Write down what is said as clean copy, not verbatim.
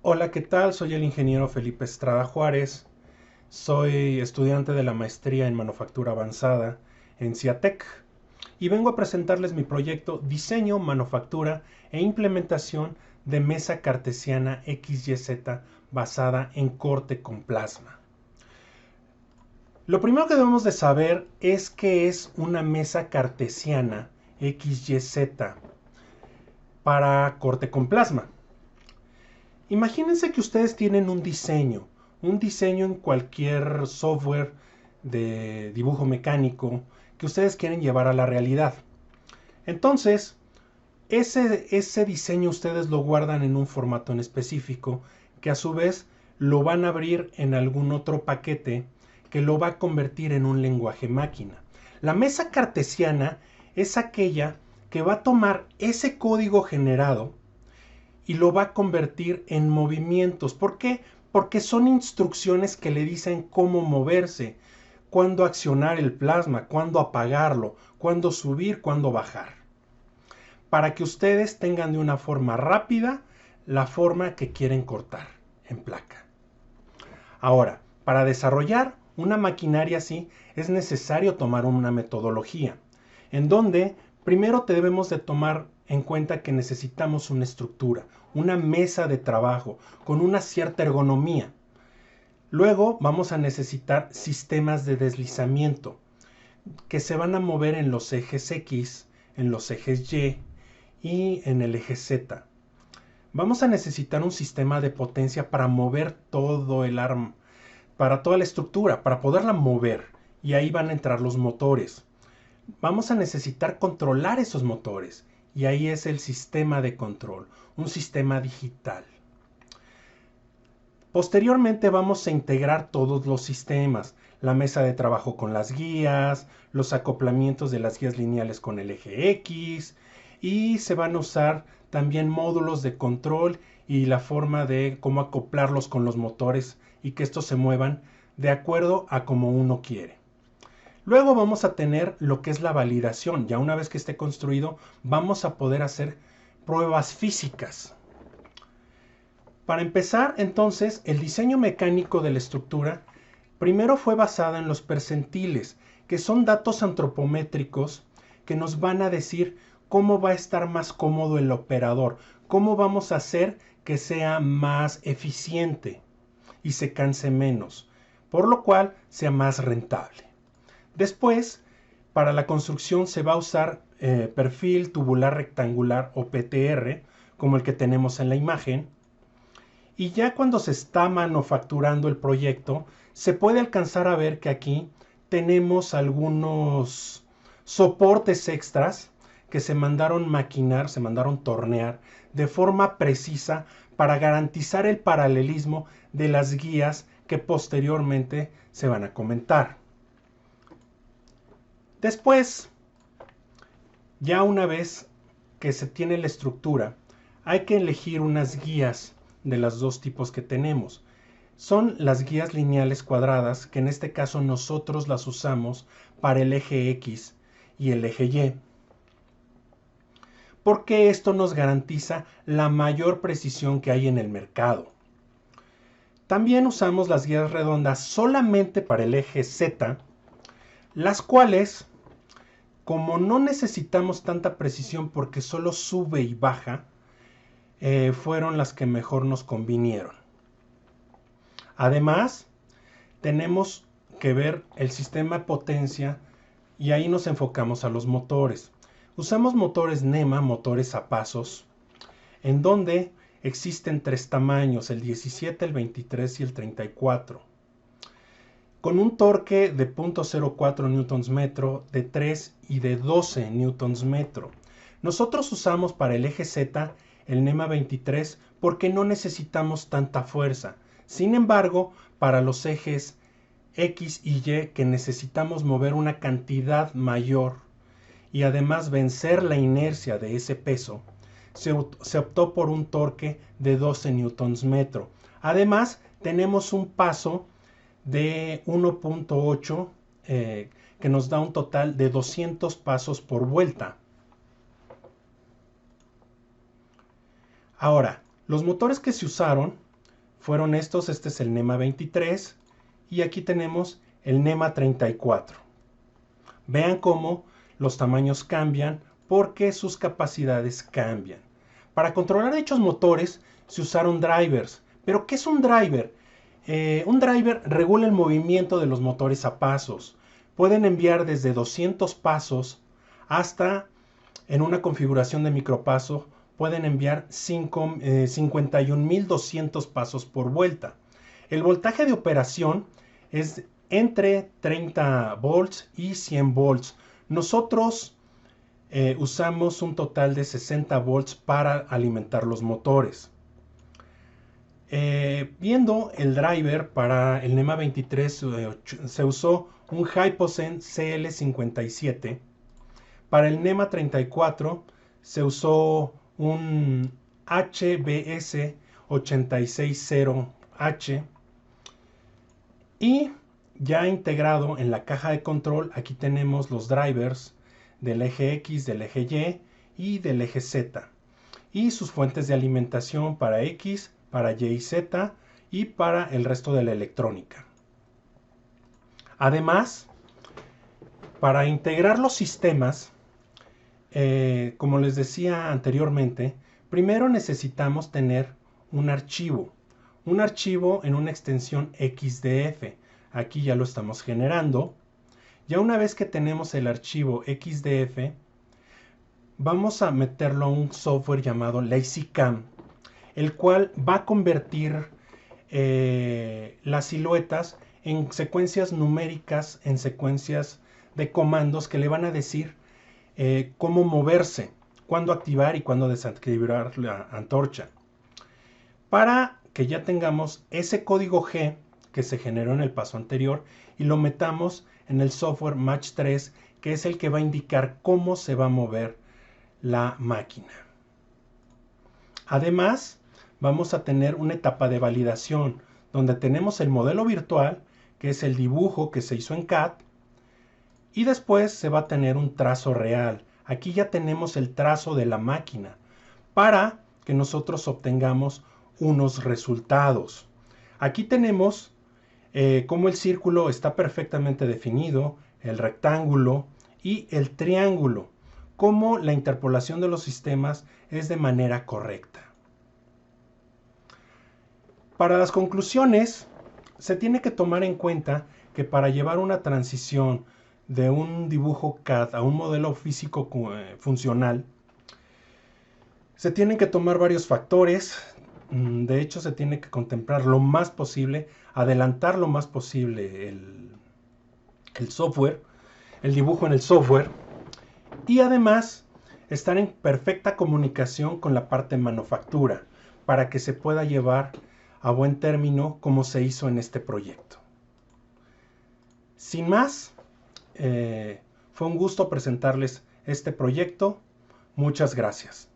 Hola, ¿qué tal? Soy el ingeniero Felipe Estrada Juárez. Soy estudiante de la maestría en manufactura avanzada en CIATEC y vengo a presentarles mi proyecto Diseño, Manufactura e Implementación de Mesa Cartesiana XYZ basada en corte con plasma. Lo primero que debemos de saber es qué es una mesa cartesiana XYZ para corte con plasma. Imagínense que ustedes tienen un diseño en cualquier software de dibujo mecánico que ustedes quieren llevar a la realidad. Entonces, ese diseño ustedes lo guardan en un formato en específico que a su vez lo van a abrir en algún otro paquete que lo va a convertir en un lenguaje máquina. La mesa cartesiana es aquella que va a tomar ese código generado y lo va a convertir en movimientos. ¿Por qué? Porque son instrucciones que le dicen cómo moverse, cuándo accionar el plasma, cuándo apagarlo, cuándo subir, cuándo bajar. Para que ustedes tengan de una forma rápida la forma que quieren cortar en placa. Ahora, para desarrollar una maquinaria así es necesario tomar una metodología, en donde primero debemos de tomar en cuenta que necesitamos una estructura, una mesa de trabajo con una cierta ergonomía. Luego vamos a necesitar sistemas de deslizamiento que se van a mover en los ejes X, en los ejes Y y en el eje Z. Vamos a necesitar un sistema de potencia para mover todo el arma, para toda la estructura, para poderla mover. Y ahí van a entrar los motores. Vamos a necesitar controlar esos motores. Y ahí es el sistema de control, un sistema digital. Posteriormente vamos a integrar todos los sistemas, la mesa de trabajo con las guías, los acoplamientos de las guías lineales con el eje X, y se van a usar también módulos de control y la forma de cómo acoplarlos con los motores y que estos se muevan de acuerdo a como uno quiere. Luego vamos a tener lo que es la validación. Ya una vez que esté construido, vamos a poder hacer pruebas físicas. Para empezar, entonces, el diseño mecánico de la estructura primero fue basada en los percentiles, que son datos antropométricos que nos van a decir cómo va a estar más cómodo el operador, cómo vamos a hacer que sea más eficiente y se canse menos, por lo cual sea más rentable. Después, para la construcción se va a usar perfil tubular rectangular o PTR, como el que tenemos en la imagen. Y ya cuando se está manufacturando el proyecto, se puede alcanzar a ver que aquí tenemos algunos soportes extras que se mandaron maquinar, se mandaron tornear de forma precisa para garantizar el paralelismo de las guías que posteriormente se van a comentar. Después, ya una vez que se tiene la estructura, hay que elegir unas guías de los dos tipos que tenemos. Son las guías lineales cuadradas, que en este caso nosotros las usamos para el eje X y el eje Y, porque esto nos garantiza la mayor precisión que hay en el mercado. También usamos las guías redondas solamente para el eje Z, las cuales, como no necesitamos tanta precisión porque solo sube y baja, fueron las que mejor nos convinieron. Además, tenemos que ver el sistema de potencia y ahí nos enfocamos a los motores. Usamos motores NEMA, motores a pasos, en donde existen tres tamaños, el 17, el 23 y el 34, con un torque de 0.04 Nm, de 3 y de 12 Nm. Nosotros usamos para el eje Z el NEMA 23 porque no necesitamos tanta fuerza. Sin embargo, para los ejes X y Y, que necesitamos mover una cantidad mayor y además vencer la inercia de ese peso, se optó por un torque de 12 Nm. Además, tenemos un paso de 1.8 que nos da un total de 200 pasos por vuelta. Ahora, los motores que se usaron fueron estos. Este es el NEMA 23 y aquí tenemos el NEMA 34. Vean cómo los tamaños cambian porque sus capacidades cambian. Para controlar dichos motores se usaron drivers. ¿Pero qué es un driver? Un driver regula el movimiento de los motores a pasos. Pueden enviar desde 200 pasos hasta, en una configuración de micropaso, pueden enviar 51.200 pasos por vuelta. El voltaje de operación es entre 30 volts y 100 volts. Nosotros usamos un total de 60 volts para alimentar los motores. Viendo el driver para el NEMA 23 se usó un Hyposen CL57. Para el NEMA 34 se usó un HBS 860H. Y ya integrado en la caja de control, aquí tenemos los drivers del eje X, del eje Y y del eje Z. Y sus fuentes de alimentación para X, para Y y Z y para el resto de la electrónica. Además, para integrar los sistemas, como les decía anteriormente, primero necesitamos tener un archivo en una extensión XDF. Aquí ya lo estamos generando. Ya una vez que tenemos el archivo XDF, vamos a meterlo a un software llamado LazyCam, el cual va a convertir las siluetas en secuencias numéricas, en secuencias de comandos que le van a decir cómo moverse, cuándo activar y cuándo desactivar la antorcha. Para que ya tengamos ese código G que se generó en el paso anterior y lo metamos en el software Match 3, que es el que va a indicar cómo se va a mover la máquina. Además, vamos a tener una etapa de validación donde tenemos el modelo virtual, que es el dibujo que se hizo en CAD, y después se va a tener un trazo real. Aquí ya tenemos el trazo de la máquina para que nosotros obtengamos unos resultados. Aquí tenemos cómo el círculo está perfectamente definido, el rectángulo y el triángulo, cómo la interpolación de los sistemas es de manera correcta. Para las conclusiones, se tiene que tomar en cuenta que para llevar una transición de un dibujo CAD a un modelo físico funcional, se tienen que tomar varios factores. De hecho, se tiene que contemplar lo más posible, adelantar lo más posible el software, el dibujo en el software, y además estar en perfecta comunicación con la parte de manufactura para que se pueda llevar a buen término como se hizo en este proyecto. Sin más, fue un gusto presentarles este proyecto. Muchas gracias.